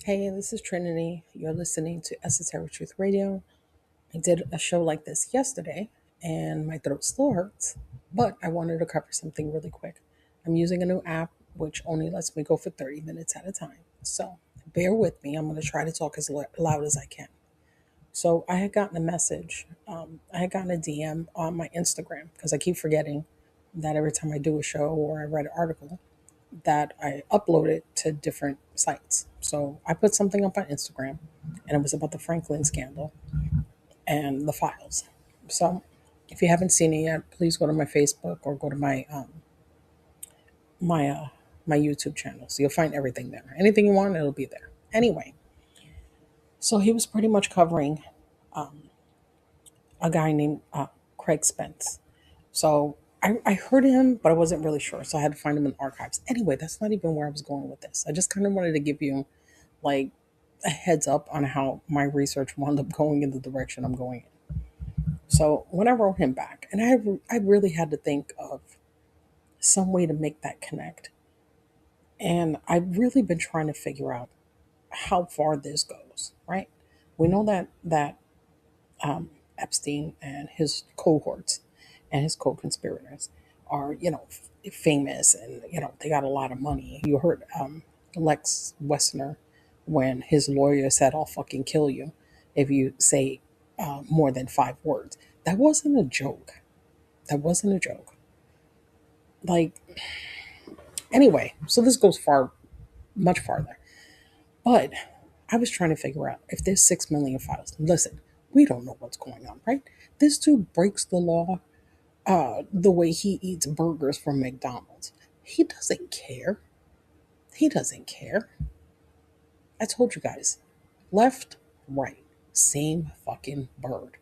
Hey, this is Trinity. You're listening to Esoteric Truth Radio. I did a show like this yesterday, and my throat still hurts, but I wanted to cover something really quick. I'm using a new app which only lets me go for 30 minutes at a time. So bear with me. I'm going to try to talk as loud as I can. So I had gotten a message. I had gotten a DM on my Instagram because I keep forgetting that every time I do a show or I write an article, that I uploaded to different sites. So I put something up on Instagram, and it was about the Franklin scandal and the files. So if you haven't seen it yet, please go to my Facebook or go to my my YouTube channel. So you'll find everything there. Anything you want, it'll be there. Anyway, so he was pretty much covering a guy named Craig Spence. So I heard him, but I wasn't really sure. So I had to find him in archives. Anyway, that's not even where I was going with this. I just kind of wanted to give you like a heads up on how my research wound up going in the direction I'm going in. So when I wrote him back, and I really had to think of some way to make that connect. And I've really been trying to figure out how far this goes, right? We know that Epstein and his cohorts and his co-conspirators are, famous, and they got a lot of money. You heard Lex Wessner when his lawyer said, "I'll fucking kill you if you say more than 5 words." That wasn't a joke. That wasn't a joke. Like, anyway, so this goes far, much farther. But I was trying to figure out if there's 6 million files. Listen, we don't know what's going on, right? This dude breaks the law the way he eats burgers from McDonald's. He doesn't care. He doesn't care. I told you guys, left, right, same fucking bird.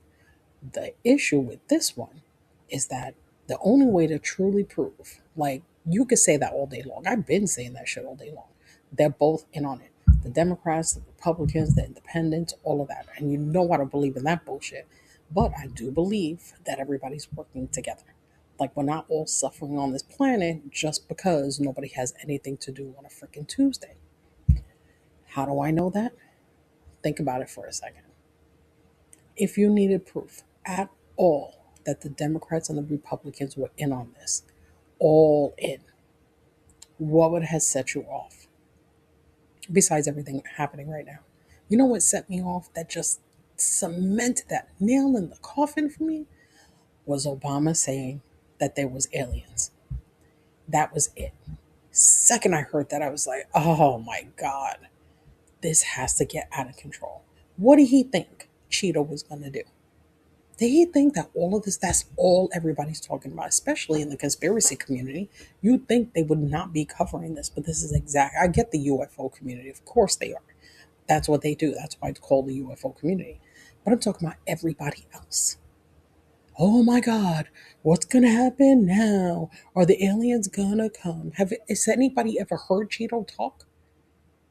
The issue with this one is that the only way to truly prove, like, you could say that all day long. I've been saying that shit all day long. They're both in on it. The Democrats, the Republicans, the independents, all of that. And you know I don't believe in that bullshit. But I do believe that everybody's working together. Like, we're not all suffering on this planet just because nobody has anything to do on a freaking Tuesday. How do I know that? Think about it for a second. If you needed proof at all that the Democrats and the Republicans were in on this, all in, what would have set you off besides everything happening right now? You know what set me off that just cemented that nail in the coffin for me was Obama saying that there was aliens. That was it. Second I heard that, I was like, oh my God, this has to get out of control. What did he think Cheeto was going to do? Did he think that all of this, that's all everybody's talking about, especially in the conspiracy community? You'd think they would not be covering this, but this is exact. I get the UFO community. Of course they are. That's what they do. That's why it's called the UFO community. But I'm talking about everybody else. Oh my God, what's going to happen now? Are the aliens going to come? Has anybody ever heard Cheeto talk?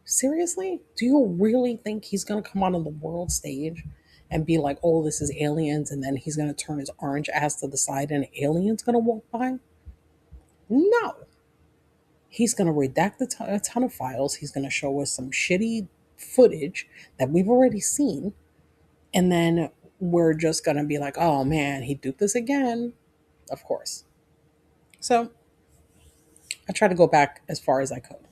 Seriously? Do you really think he's going to come out on the world stage and be like, oh, this is aliens, and then he's going to turn his orange ass to the side and an alien's going to walk by? No. He's going to redact a ton of files. He's going to show us some shitty footage that we've already seen. And then we're just going to be like, oh man, he did this again. Of course. So I tried to go back as far as I could.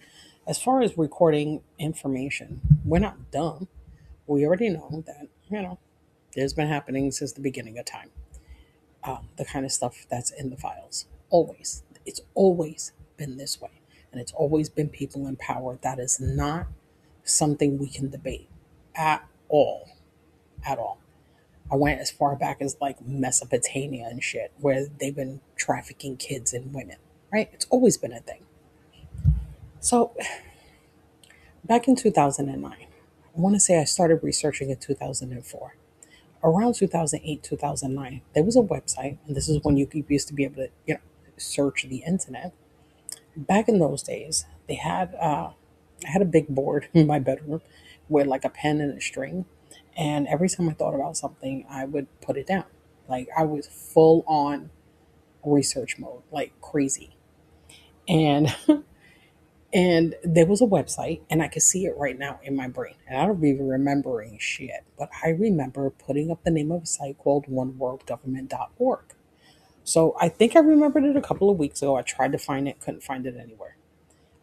As far as recording information, we're not dumb. We already know that, there's been happening since the beginning of time. The kind of stuff that's in the files. Always. It's always been this way. And it's always been people in power. That is not something we can debate at all. At all. I went as far back as like Mesopotamia and shit, where they've been trafficking kids and women, right? It's always been a thing. So back in 2009, I want to say I started researching in 2004. Around 2008, 2009, there was a website, and this is when you used to be able to, search the internet. Back in those days, I had a big board in my bedroom with like a pen and a string, and every time I thought about something, I would put it down. Like, I was full on research mode, like crazy. And And there was a website, and I could see it right now in my brain. And I don't even remembering shit, but I remember putting up the name of a site called oneworldgovernment.org. So I think I remembered it a couple of weeks ago. I tried to find it, couldn't find it anywhere.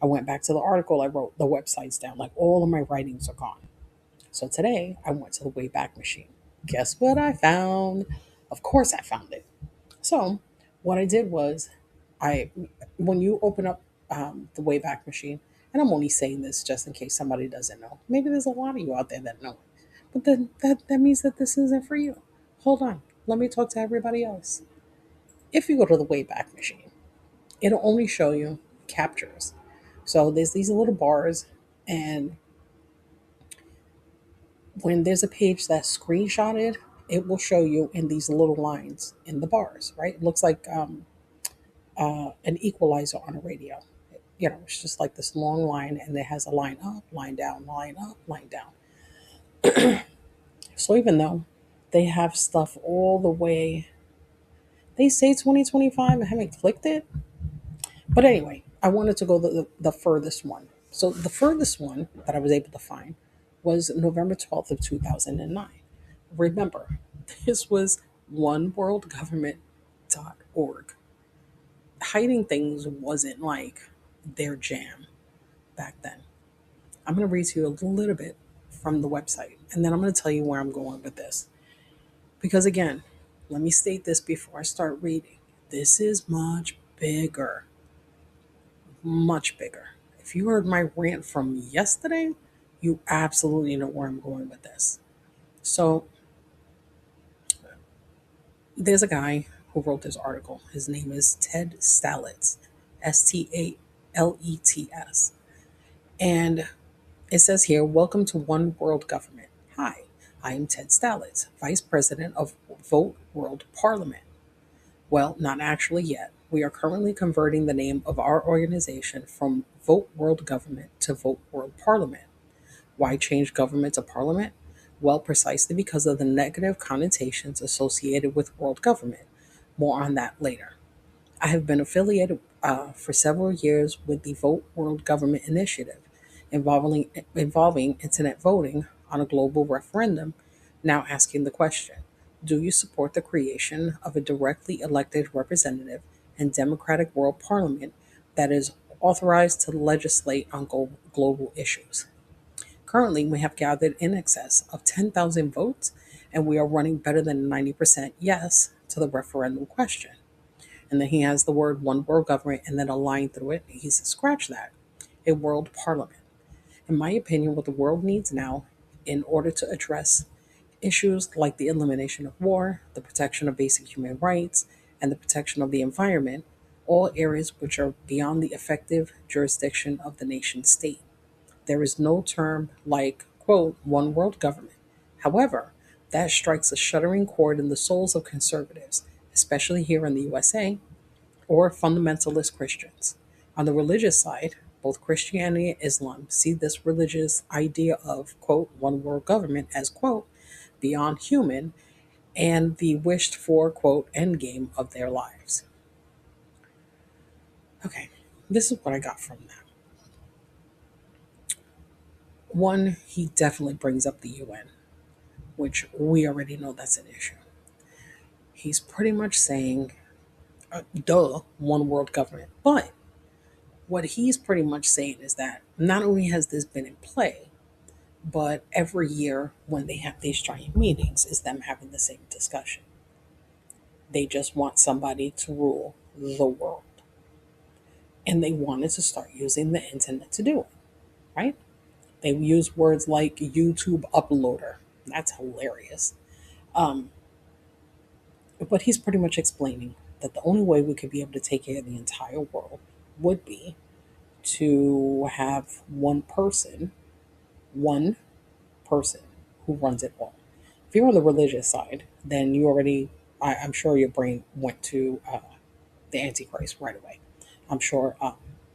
I went back to the article, I wrote the websites down, like all of my writings are gone. So today I went to the Wayback Machine. Guess what I found? Of course I found it. So what I did was, I when you open up the Wayback Machine, and I'm only saying this just in case somebody doesn't know. Maybe there's a lot of you out there that know it, but then that means that this isn't for you. Hold on, let me talk to everybody else. If you go to the Wayback Machine, it'll only show you captures. So there's these little bars, and when there's a page that's screenshotted, it will show you in these little lines in the bars, right? It looks like an equalizer on a radio. You know, it's just like this long line, and it has a line up, line down, line up, line down. So even though they have stuff all the way, they say 2025, I haven't clicked it. But anyway, I wanted to go the furthest one. So the furthest one that I was able to find was November 12th of 2009. Remember, this was oneworldgovernment.org. Hiding things wasn't like their jam back then. I'm going to read to you a little bit from the website, and then I'm going to tell you where I'm going with this. Because again, let me state this before I start reading. This is much bigger, much bigger. If you heard my rant from yesterday, you absolutely know where I'm going with this. So there's a guy who wrote this article. His name is Ted Stallets, Stalets. And it says here, welcome to One World Government. Hi, I am Ted Stallets, Vice President of Vote World Parliament. Well, not actually yet. We are currently converting the name of our organization from Vote World Government to Vote World Parliament. Why change government to parliament? Well, precisely because of the negative connotations associated with world government. More on that later. I have been affiliated for several years with the Vote World Government initiative, involving internet voting on a global referendum, now asking the question, do you support the creation of a directly elected representative and democratic world parliament that is authorized to legislate on global issues? Currently, we have gathered in excess of 10,000 votes, and we are running better than 90% yes to the referendum question. And then he has the word one world government and then a line through it. He says, scratch that, a world parliament. In my opinion, what the world needs now, in order to address issues like the elimination of war, the protection of basic human rights, and the protection of the environment, all areas which are beyond the effective jurisdiction of the nation state. There is no term like, quote, one world government. However, that strikes a shuddering chord in the souls of conservatives, especially here in the USA, or fundamentalist Christians. On the religious side, both Christianity and Islam see this religious idea of, quote, one world government as, quote, beyond human and the wished for, quote, end game of their lives. Okay, this is what I got from that. One, he definitely brings up the UN, which we already know that's an issue. He's pretty much saying, duh, one world government. But what he's pretty much saying is that not only has this been in play, but every year when they have these giant meetings, is them having the same discussion. They just want somebody to rule the world. And they wanted to start using the internet to do it, right? They use words like YouTube uploader. That's hilarious. Um, but he's pretty much explaining that the only way we could be able to take care of the entire world would be to have one person who runs it all. If you're on the religious side, then you already, I'm sure your brain went to the Antichrist right away. I'm sure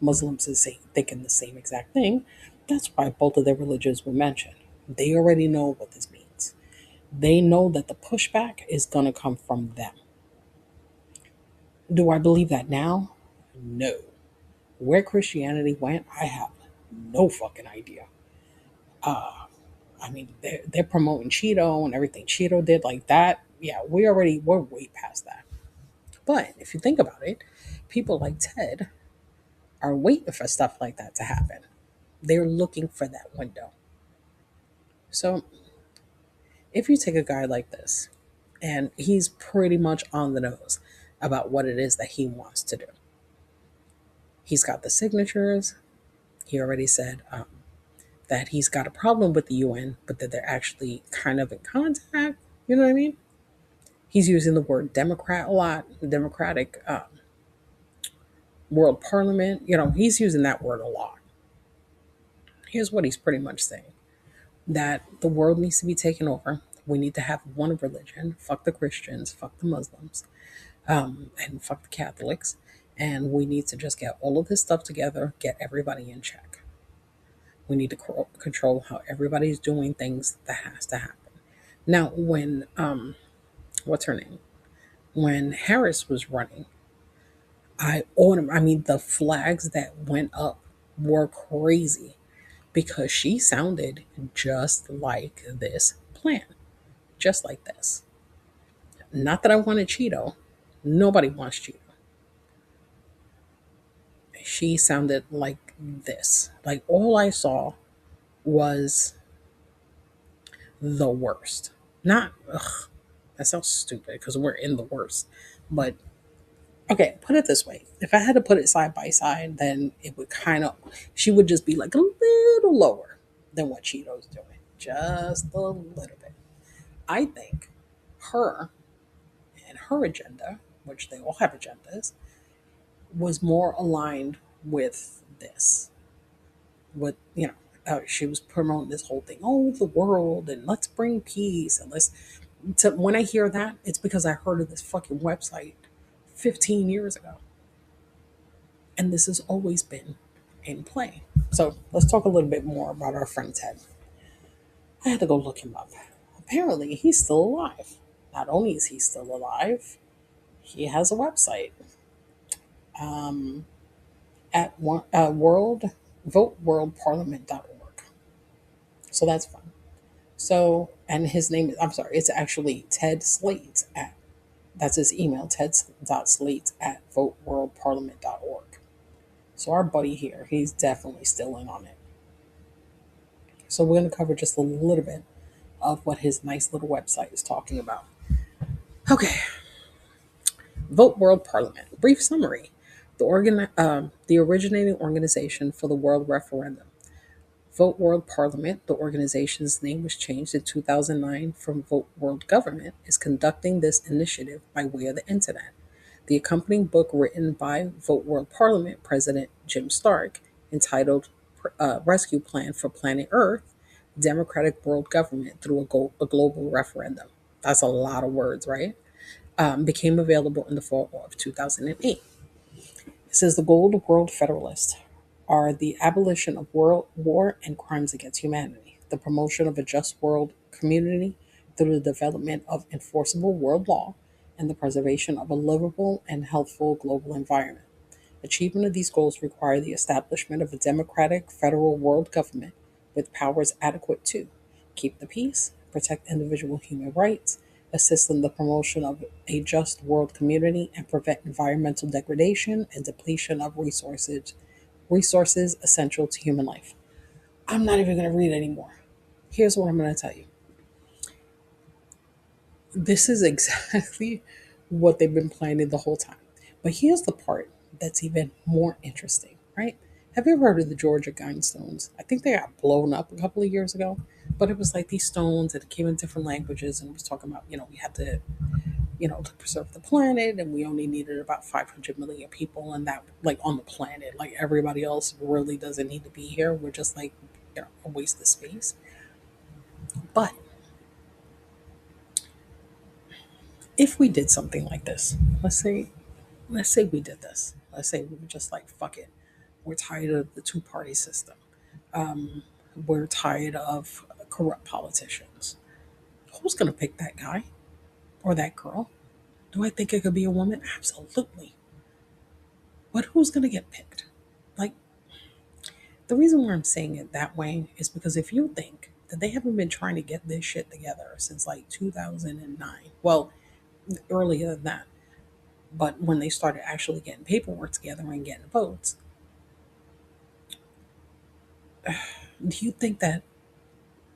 Muslims is thinking the same exact thing. That's why both of their religions were mentioned. They already know what this means. They know that the pushback is going to come from them. Do I believe that now? No. Where Christianity went, I have no fucking idea. I mean, they're promoting Cheeto and everything Cheeto did like that. Yeah, we're way past that. But if you think about it, people like Ted are waiting for stuff like that to happen. They're looking for that window. So if you take a guy like this, and he's pretty much on the nose about what it is that he wants to do. He's got the signatures. He already said that he's got a problem with the UN, but that they're actually kind of in contact. You know what I mean? He's using the word Democrat a lot, Democratic World Parliament. You know, he's using that word a lot. Here's what he's pretty much saying: that the world needs to be taken over. We need to have one religion. Fuck the Christians, fuck the Muslims, and fuck the Catholics. And we need to just get all of this stuff together, get everybody in check. We need to control how everybody's doing things. That has to happen. Now, when what's her name? When Harris was running, I mean, the flags that went up were crazy because she sounded just like this plan, just like this. Not that I wanted Cheeto. Nobody wants Cheeto. She sounded like this. Like all I saw was the worst. Not, ugh, that sounds stupid because we're in the worst. But okay, put it this way. If I had to put it side by side, then it would kind of, she would just be like a little lower than what Cheeto's doing. Just a little bit. I think her and her agenda, which they all have agendas, was more aligned with this. With, she was promoting this whole thing, oh, the world, and let's bring peace, and let's. When I hear that, it's because I heard of this fucking website 15 years ago. And this has always been in play. So let's talk a little bit more about our friend Ted. I had to go look him up. Apparently, he's still alive. Not only is he still alive, he has a website at world voteworldparliament.org. So that's fun. So, and his name is, I'm sorry, it's actually Ted Slate at, that's his email, ted.slate at voteworldparliament.org. So our buddy here, he's definitely still in on it. So we're going to cover just a little bit of what his nice little website is talking about. Okay, Vote World Parliament. Brief summary. The originating organization for the World Referendum. Vote World Parliament, the organization's name was changed in 2009 from Vote World Government, is conducting this initiative by way of the internet. The accompanying book, written by Vote World Parliament President Jim Stark, entitled Rescue Plan for Planet Earth, Democratic World Government Through a Global Referendum. That's a lot of words, right? Became available in the fall of 2008. It says the goal of World Federalists are the abolition of world war and crimes against humanity, the promotion of a just world community through the development of enforceable world law, and the preservation of a livable and healthful global environment. Achievement of these goals require the establishment of a democratic federal world government with powers adequate to keep the peace, protect individual human rights, assist in the promotion of a just world community, and prevent environmental degradation and depletion of resources essential to human life. I'm not even going to read anymore. Here's what I'm going to tell you. This is exactly what they've been planning the whole time. But here's the part that's even more interesting, right? Have you ever heard of the Georgia Guidestones? I think they got blown up a couple of years ago, but it was like these stones that came in different languages and it was talking about, we had to, to preserve the planet and we only needed about 500 million people and that, like on the planet, like everybody else really doesn't need to be here. We're just like, a waste of space. But if we did something like this, let's say we did this. Let's say we were just like, fuck it. We're tired of the two-party system. We're tired of corrupt politicians. Who's going to pick that guy or that girl? Do I think it could be a woman? Absolutely. But who's going to get picked? The reason why I'm saying it that way is because if you think that they haven't been trying to get this shit together since like 2009, well, earlier than that, but when they started actually getting paperwork together and getting votes, do you think that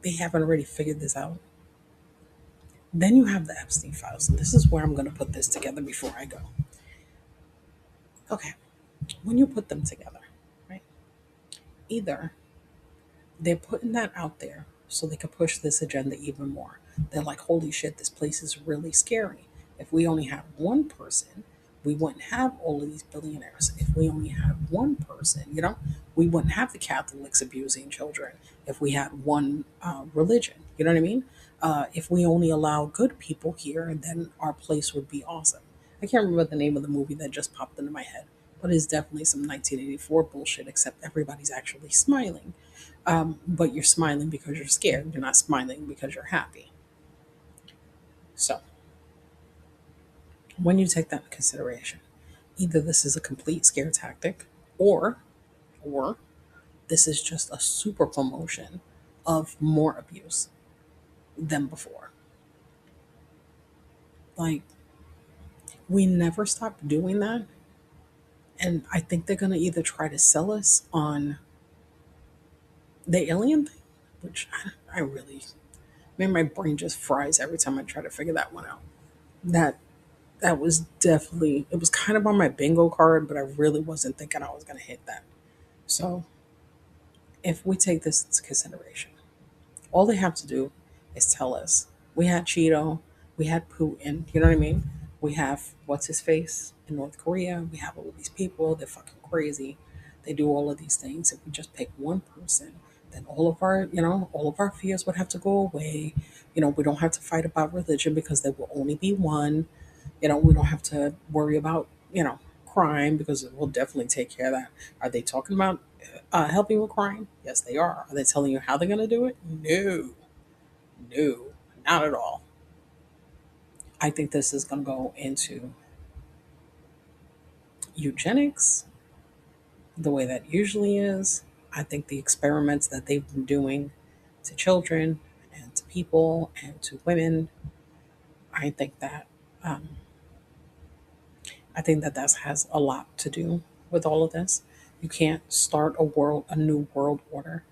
they haven't already figured this out? Then you have the Epstein files. And this is where I'm going to put this together before I go. Okay. When you put them together, right? Either they're putting that out there so they can push this agenda even more. They're like, holy shit, this place is really scary. If we only had one person, we wouldn't have all of these billionaires. If we only had one person, we wouldn't have the Catholics abusing children. If we had one religion, you know what I mean? If we only allow good people here, then our place would be awesome. I can't remember the name of the movie that just popped into my head, but it's definitely some 1984 bullshit, except everybody's actually smiling, but you're smiling because you're scared. You're not smiling because you're happy. So, when you take that into consideration, either this is a complete scare tactic, or, or this is just a super promotion of more abuse than before. Like, we never stopped doing that. And I think they're going to either try to sell us on the alien thing, which I really, man, my brain just fries every time I try to figure that one out. That that was definitely, it was kind of on my bingo card, but I really wasn't thinking I was going to hit that. So if we take this into consideration, all they have to do is tell us we had Cheeto, we had Putin, you know what I mean? We have what's his face in North Korea, we have all of these people, they're fucking crazy. They do all of these things. If we just pick one person, then all of our fears would have to go away. We don't have to fight about religion because there will only be one. We don't have to worry about, crime because we'll definitely take care of that. Are they talking about helping with crime? Yes, they are. Are they telling you how they're going to do it? No, no, not at all. I think this is going to go into eugenics the way that usually is. I think the experiments that they've been doing to children and to people and to women, I think that um, that has a lot to do with all of this. You can't start a new world order,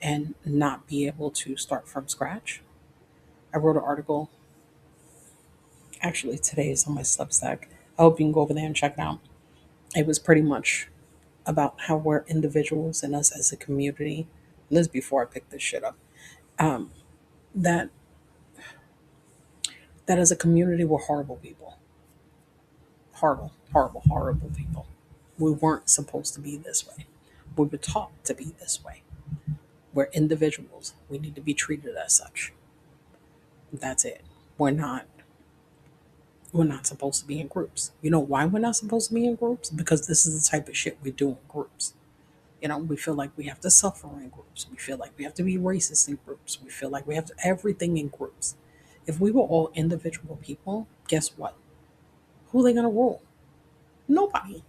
and not be able to start from scratch. I wrote an article, actually today is on my Substack. I hope you can go over there and check it out. It was pretty much about how we're individuals and us as a community. And this is before I picked this shit up. Um, that that as a community we're horrible people. Horrible, horrible, horrible people. We weren't supposed to be this way. We were taught to be this way. We're individuals. We need to be treated as such. That's it. We're not we're not supposed to be in groups. You know why we're not supposed to be in groups? Because this is the type of shit we do in groups. We feel like we have to suffer in groups. We feel like we have to be racist in groups. We feel like we have to everything in groups. If we were all individual people, guess what? Who are they gonna rule? Nobody.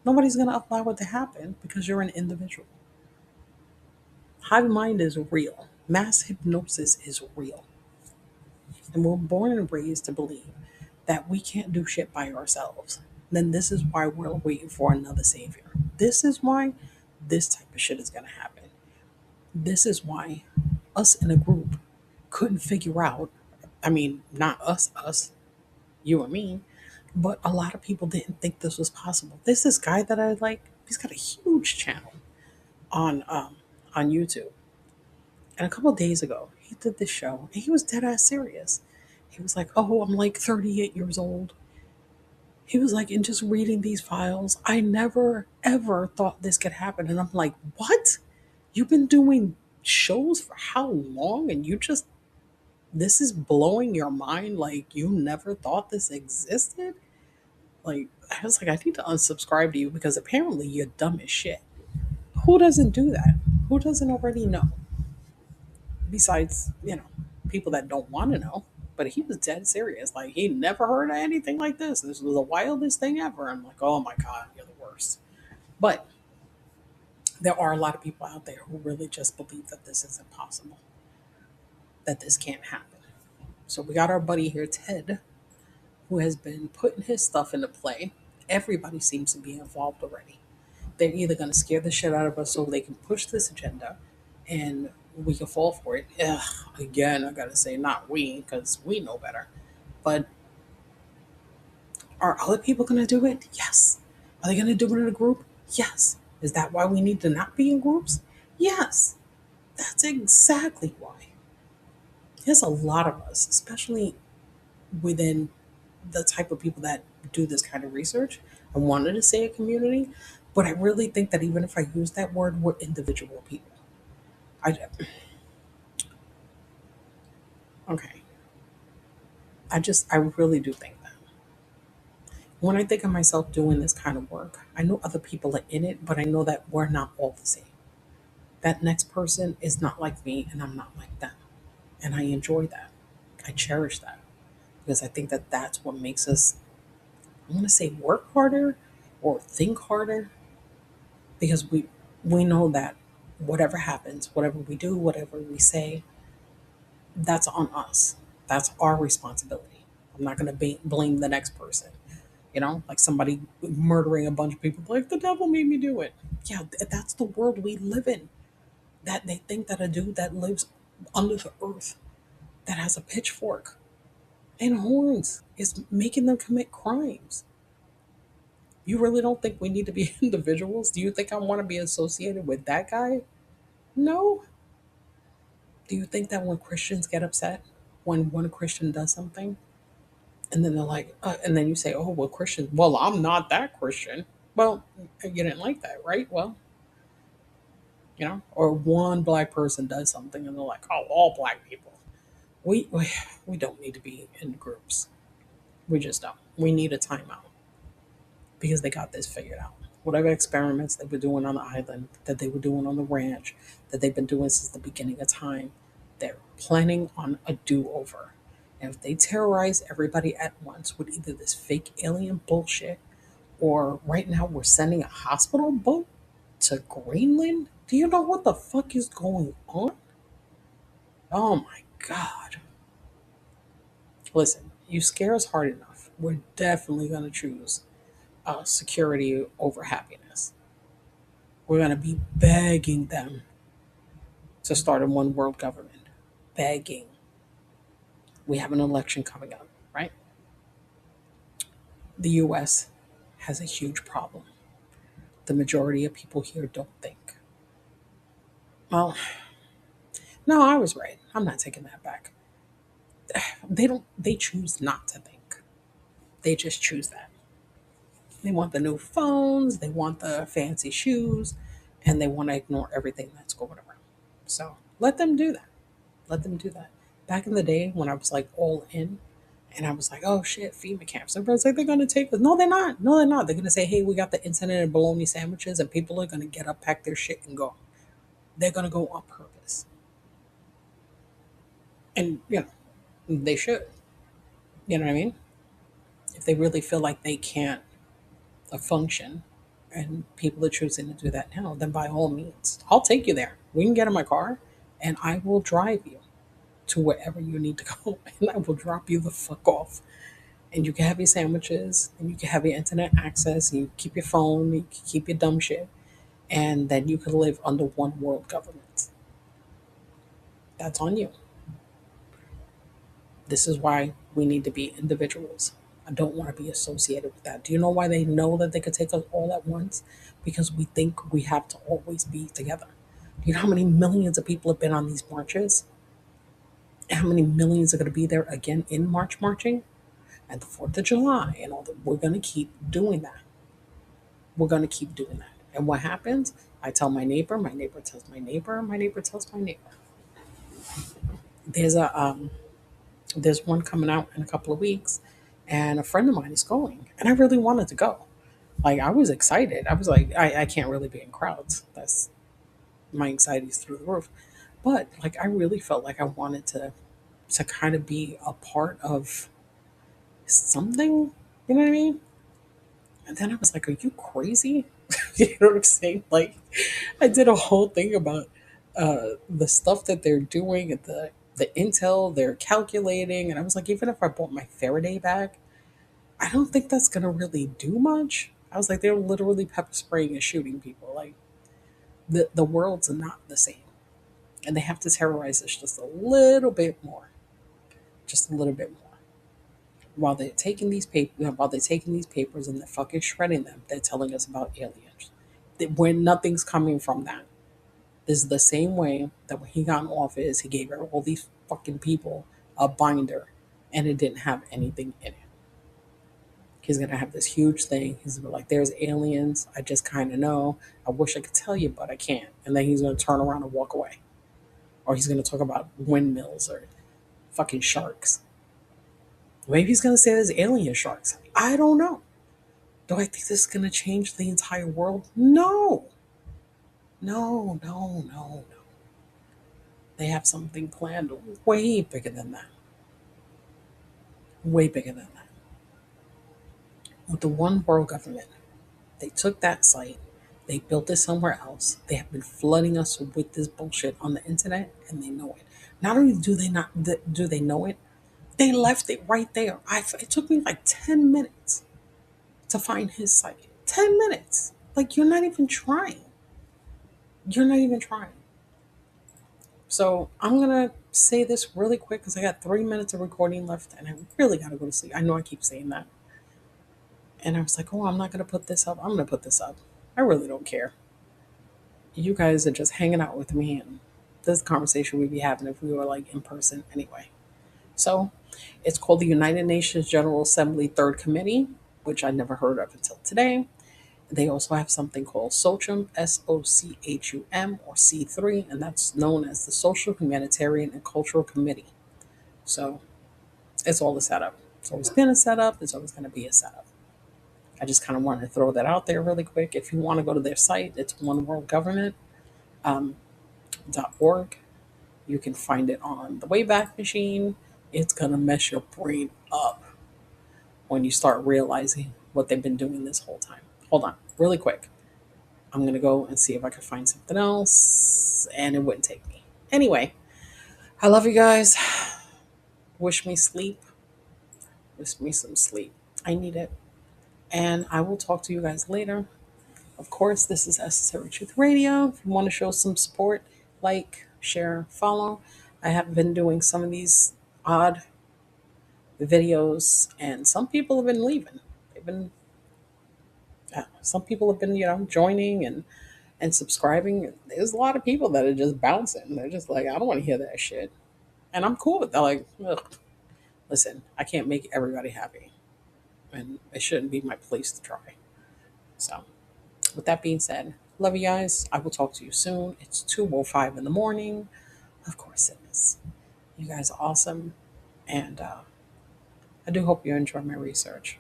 Nobody's gonna allow it to happen because you're an individual. Hive mind is real. Mass hypnosis is real. And we're born and raised to believe that we can't do shit by ourselves. Then this is why we're waiting for another savior. This is why this type of shit is going to happen. This is why us in a group couldn't figure out. I mean, not us, you and me, but a lot of people didn't think this was possible. There's this guy that I like. He's got a huge channel on YouTube. And a couple of days ago, he did this show, and he was dead ass serious. He was like, "Oh, I'm like 38 years old." He was like, "In just reading these files, I never ever thought this could happen." And I'm like, "What? You've been doing shows for how long? And this is blowing your mind? Like, you never thought this existed?" Like, I was like, I need to unsubscribe to you because apparently you're dumb as shit. Who doesn't do that? Who doesn't already know? Besides, people that don't want to know. But he was dead serious. Like, he never heard of anything like this. This was the wildest thing ever. I'm like, oh my God, you're the worst. But There are a lot of people out there who really just believe that this is impossible, that this can't happen. So we got our buddy here, Ted, who has been putting his stuff into play. Everybody seems to be involved already. They're either going to scare the shit out of us so they can push this agenda and we can fall for it. Ugh, again, I got to say, not we, because we know better. But are other people going to do it? Yes. Are they going to do it in a group? Yes. Is that why we need to not be in groups? Yes. That's exactly why. There's a lot of us, especially within the type of people that do this kind of research. I wanted to say a community, but I really think that even if I use that word, we're individual people. I okay. I really do think that. When I think of myself doing this kind of work, I know other people are in it, but I know that we're not all the same. That next person is not like me, and I'm not like them. And I enjoy that. I cherish that because I think that that's what makes us, I'm going to say, work harder or think harder because we know that whatever happens, whatever we do, whatever we say, that's on us. That's our responsibility. I'm not going to blame the next person. Like somebody murdering a bunch of people, like the devil made me do it. Yeah, that's the world we live in. That they think that a dude that lives under the earth, that has a pitchfork and horns, is making them commit crimes. You really don't think we need to be individuals? Do you think I want to be associated with that guy? No. Do you think that when Christians get upset, when one Christian does something, and then they're like, and then you say, oh, well, Christian, well, I'm not that Christian. Well, you didn't like that, right? Well, or one black person does something and they're like, oh, all black people. We don't need to be in groups. We just don't. We need a timeout because they got this figured out. Whatever experiments they were doing on the island, that they were doing on the ranch, that they've been doing since the beginning of time, they're planning on a do over. And if they terrorize everybody at once with either this fake alien bullshit or right now we're sending a hospital boat to Greenland, do you know what the fuck is going on? Oh my God. Listen, you scare us hard enough. We're definitely going to choose security over happiness. We're going to be begging them to start a one world government. Begging. We have an election coming up, right? The US has a huge problem. The majority of people here don't think. Well, no, I was right. I'm not taking that back. They choose not to think. They just choose that. They want the new phones, they want the fancy shoes, and they want to ignore everything that's going around. So let them do that. Let them do that. Back in the day when I was like all in and I was like, oh shit, FEMA camps. Everybody's like, they're going to take us. No, they're not. No, they're not. They're going to say, hey, we got the internet and bologna sandwiches, and people are going to get up, pack their shit, and go. They're going to go on purpose. And, they should. You know what I mean? If they really feel like they can't function and people are choosing to do that now, then by all means, I'll take you there. We can get in my car and I will drive you to wherever you need to go and I will drop you the fuck off. And you can have your sandwiches and you can have your internet access and you keep your phone, you can keep your dumb shit, and then you can live under one world government. That's on you. This is why we need to be individuals. I don't want to be associated with that. Do you know why they know that they could take us all at once? Because we think we have to always be together. Do you know how many millions of people have been on these marches? And how many millions are going to be there again in March marching? And the 4th of July and all that. We're going to keep doing that. We're going to keep doing that. And what happens? I tell my neighbor tells my neighbor, my neighbor tells my neighbor. There's there's one coming out in a couple of weeks, and a friend of mine is going, and I really wanted to go. Like I was excited. I was like, I can't really be in crowds. That's my anxiety's through the roof. But like I really felt like I wanted to kind of be a part of something. You know what I mean? And then I was like, are you crazy? You know what I'm saying? Like, I did a whole thing about the stuff that they're doing and the intel they're calculating, and I was like, even if I bought my Faraday bag, I don't think that's gonna really do much. I was like, they're literally pepper spraying and shooting people. Like, the world's not the same, and they have to terrorize us just a little bit more, just a little bit more. While they're taking these papers and they're fucking shredding them, they're telling us about aliens. When nothing's coming from that. This is the same way that when he got in office, he gave all these fucking people a binder, and it didn't have anything in it. He's gonna have this huge thing. He's gonna be like, "There's aliens. I just kind of know. I wish I could tell you, but I can't." And then he's gonna turn around and walk away, or he's gonna talk about windmills or fucking sharks. Maybe he's gonna say there's alien sharks. I don't know. Do I think this is gonna change the entire world? No, no, no, no, no. They have something planned way bigger than that. Way bigger than that. With the One World government, they took that site, they built it somewhere else. They have been flooding us with this bullshit on the internet, and they know it. Not only do they know it, they left it right there. It took me like 10 minutes to find his site. 10 minutes. Like, you're not even trying. You're not even trying. So I'm gonna say this really quick because I got 3 minutes of recording left, and I really gotta go to sleep. I know I keep saying that. And I was like, oh, I'm not going to put this up. I'm going to put this up. I really don't care. You guys are just hanging out with me, and this conversation we'd be having if we were like in person anyway. So it's called the United Nations General Assembly Third Committee, which I never heard of until today. They also have something called SOCHUM, SOCHUM, or C3, and that's known as the Social, Humanitarian, and Cultural Committee. So it's all a setup. It's always been a setup. It's always going to be a setup. I just kind of wanted to throw that out there really quick. If you want to go to their site, it's oneworldgovernment.org. You can find it on the Wayback Machine. It's going to mess your brain up when you start realizing what they've been doing this whole time. Hold on, really quick. I'm going to go and see if I can find something else, and it wouldn't take me. Anyway, I love you guys. Wish me sleep. Wish me some sleep. I need it. And I will talk to you guys later. Of course, this is Necessary Truth Radio. If you want to show some support, like, share, follow. I have been doing some of these odd videos, and some people have been leaving. Some people have been, joining and subscribing. There's a lot of people that are just bouncing. They're just like, I don't want to hear that shit. And I'm cool with that. Like, ugh. Listen, I can't make everybody happy, and it shouldn't be my place to try. So, with that being said, love you guys. I will talk to you soon. It's 2:05 in the morning. Of course it is. You guys are awesome. And I do hope you enjoy my research.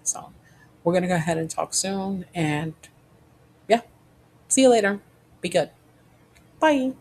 So we're going to go ahead and talk soon. And yeah, see you later. Be good. Bye.